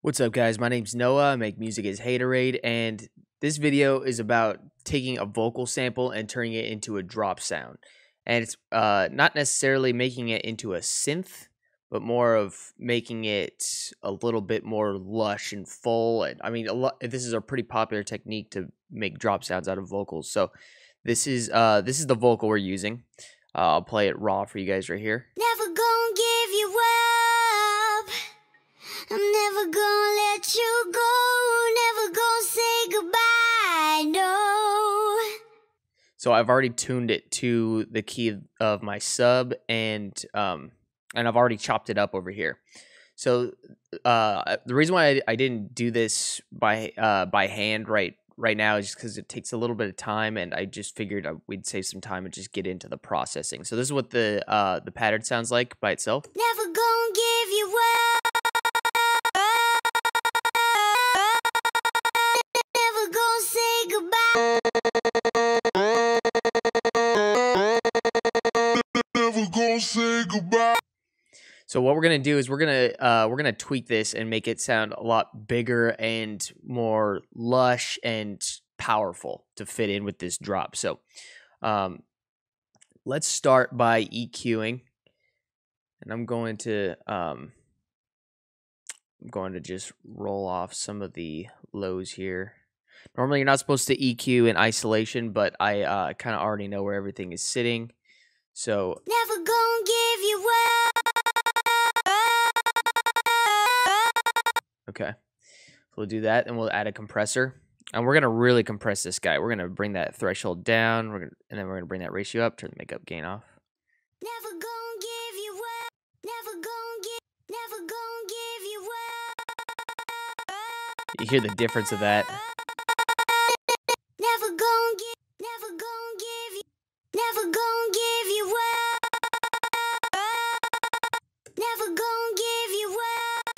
What's up, guys? My name's Noah. I make music as Haterade, and this video is about taking a vocal sample and turning it into a drop sound. And it's not necessarily making it into a synth, but more of making it a little bit more lush and full. And I mean, this is a pretty popular technique to make drop sounds out of vocals. So this is the vocal we're using. I'll play it raw for you guys right here. Never gonna give you up. I'm never gonna let you go. Never gonna say goodbye, no. So I've already tuned it to the key of my sub, and I've already chopped it up over here. So the reason why I didn't do this by hand right now is just because it takes a little bit of time, and I just figured we'd save some time and just get into the processing. So this is what the pattern sounds like by itself. Never gonna give you up. Never gonna say goodbye. Never gonna say goodbye. So what we're gonna do is we're gonna tweak this and make it sound a lot bigger and more lush and powerful to fit in with this drop. So let's start by EQing, and I'm going to just roll off some of the lows here. Normally you're not supposed to EQ in isolation, but I kind of already know where everything is sitting. So Never gonna give you up. okay, so we'll do that, and we'll add a compressor, and we're gonna really compress this guy. We're gonna bring that threshold down, and then we're gonna bring that ratio up, turn the makeup gain off. Never gonna give you up. Never gonna give you up. You hear the difference of that. Never gonna give you. Never gonna give you up. Never gonna give you up.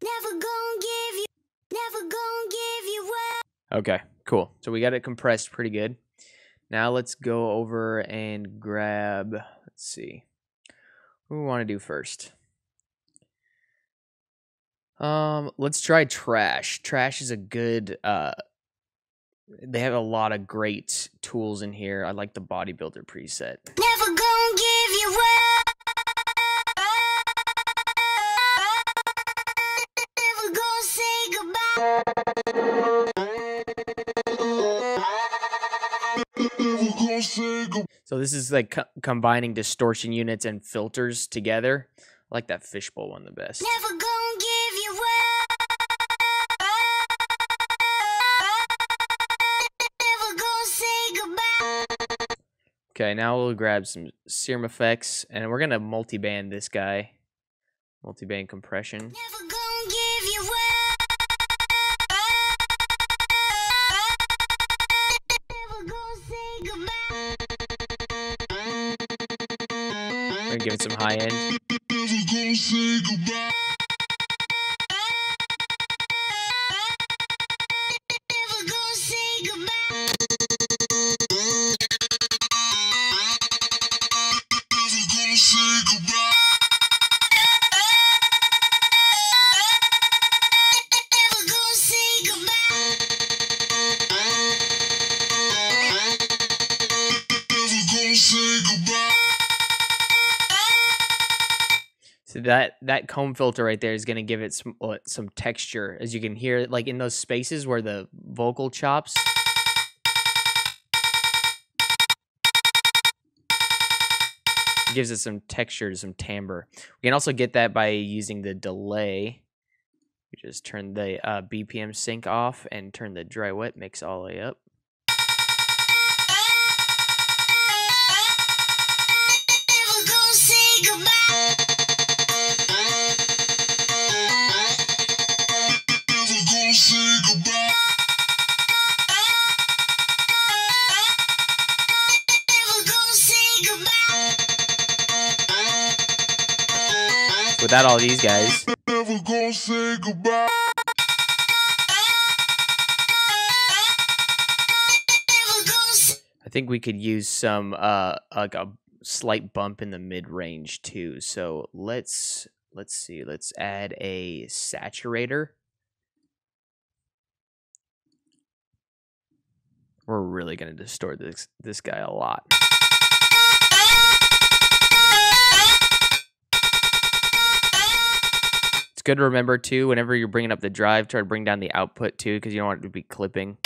Never gonna give you. Never gonna give you up. Okay, cool. So we got it compressed pretty good. Now let's go over and grab, let's see, what do we want to do first? Let's try Trash. Trash is a good, they have a lot of great tools in here. I like the bodybuilder preset. Never gonna give you up. Never gonna say goodbye. Never gonna say goodbye. So this is like combining distortion units and filters together. I like that fishbowl one the best. Never gonna give you up. Never gonna say goodbye. Okay, now we'll grab some serum effects, and we're gonna multiband this guy. Multiband compression. Never gonna give you up. Never gonna say goodbye. We're gonna give it some high end. Never gonna say goodbye. Never gonna say goodbye. Never gonna say goodbye. Never gonna say goodbye. Never gonna say goodbye. So that comb filter right there is gonna give it some texture, as you can hear, like in those spaces where the vocal chops. It gives it some texture, some timbre. We can also get that by using the delay. We just turn the BPM sync off and turn the dry wet mix all the way up. Never gonna say goodbye. Never gonna say goodbye. Never gonna say goodbye. Without all these guys. Never gonna say goodbye. I think we could use some like a slight bump in the mid range too. So let's let's see, let's add a saturator. We're really going to distort this guy a lot. It's good to remember too, whenever you're bringing up the drive, try to bring down the output too, because you don't want it to be clipping.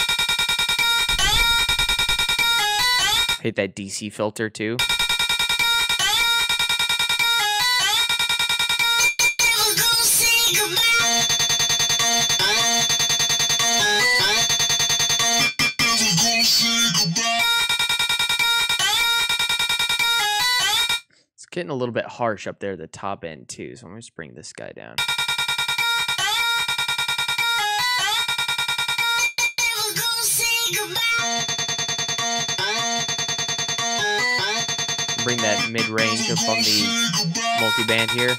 Hit that DC filter too. It's getting a little bit harsh up there at the top end too, so I'm going to just bring this guy down. Bring that mid-range up on the multiband here.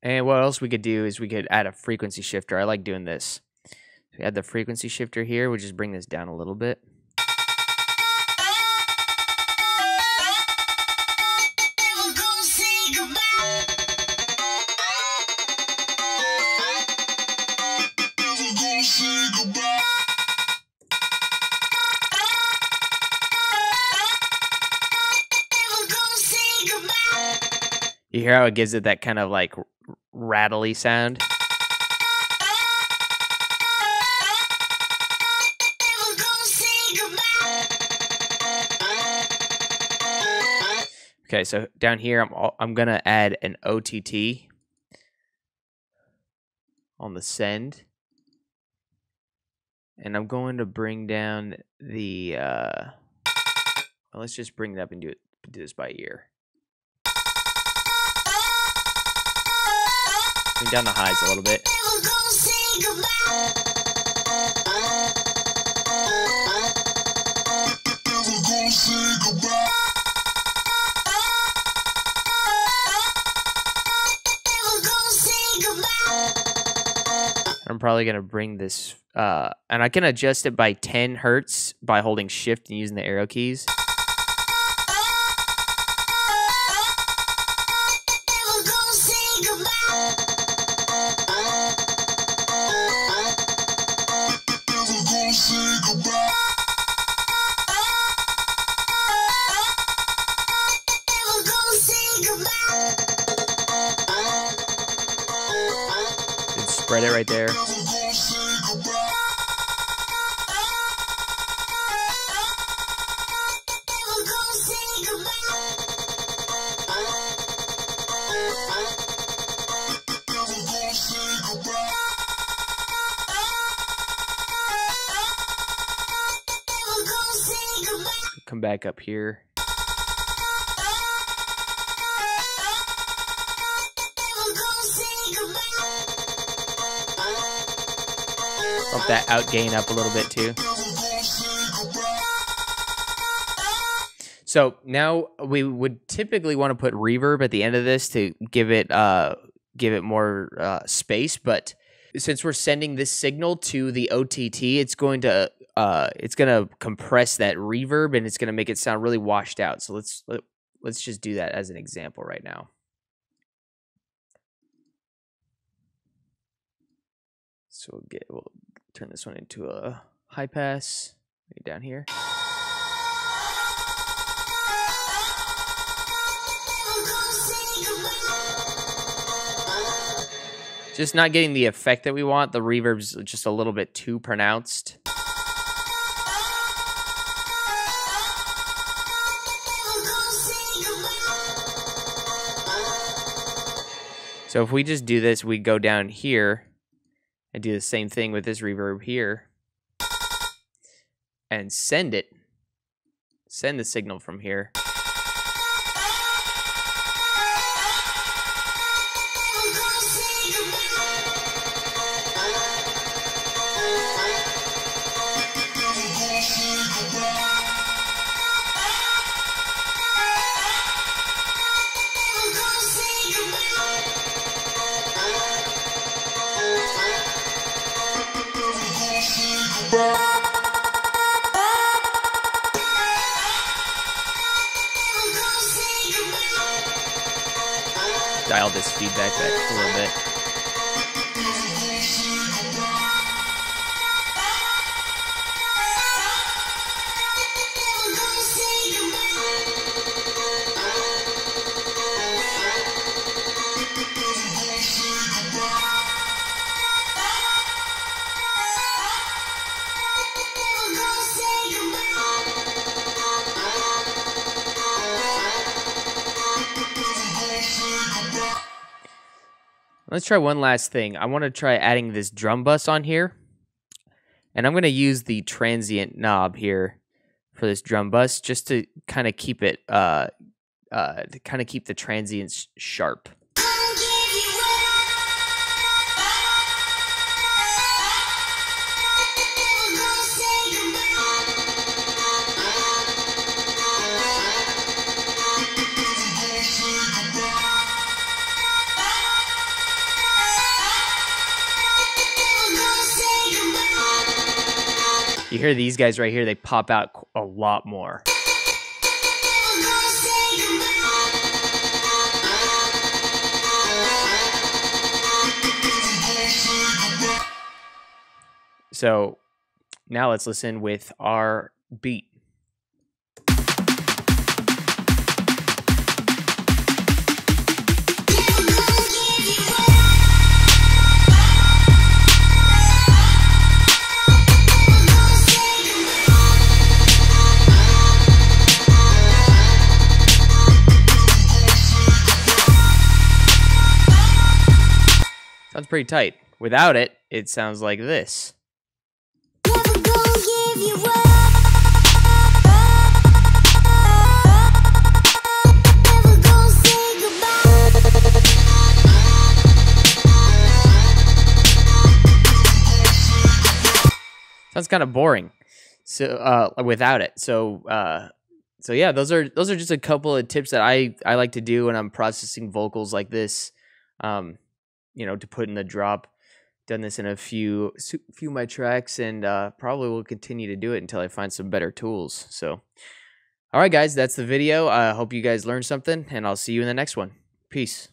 And what else we could do is we could add a frequency shifter. I like doing this. So we add the frequency shifter here. We just bring this down a little bit. You hear how it gives it that kind of like rattly sound? Okay, so down here I'm gonna add an OTT on the send, and I'm going to bring down the well, let's just bring it up and do this by ear. Bring down the highs a little bit. I'm probably going to bring this, and I can adjust it by 10 hertz by holding shift and using the arrow keys. Spread it right there. Come back up here. Bump that out gain up a little bit too. So now we would typically want to put reverb at the end of this to give it more space, but since we're sending this signal to the OTT, it's going to compress that reverb and it's going to make it sound really washed out. So let's just do that as an example right now. So we'll turn this one into a high pass right down here. Just not getting the effect that we want. The reverb's just a little bit too pronounced. So if we just do this, we go down here and do the same thing with this reverb here and send the signal from here. dial this feedback back a little bit. Let's try one last thing. I want to try adding this drum bus on here. And I'm going to use the transient knob here for this drum bus just to kind of keep it, keep the transients sharp. You hear these guys right here, they pop out a lot more. So now let's listen with our beat. Sounds pretty tight. Without it, it sounds like this. Sounds kind of boring. So without it. So yeah, those are just a couple of tips that I like to do when I'm processing vocals like this. You know, to put in the drop. Done this in a few of my tracks, and probably will continue to do it until I find some better tools. So, all right, guys, that's the video. I hope you guys learned something, and I'll see you in the next one. Peace.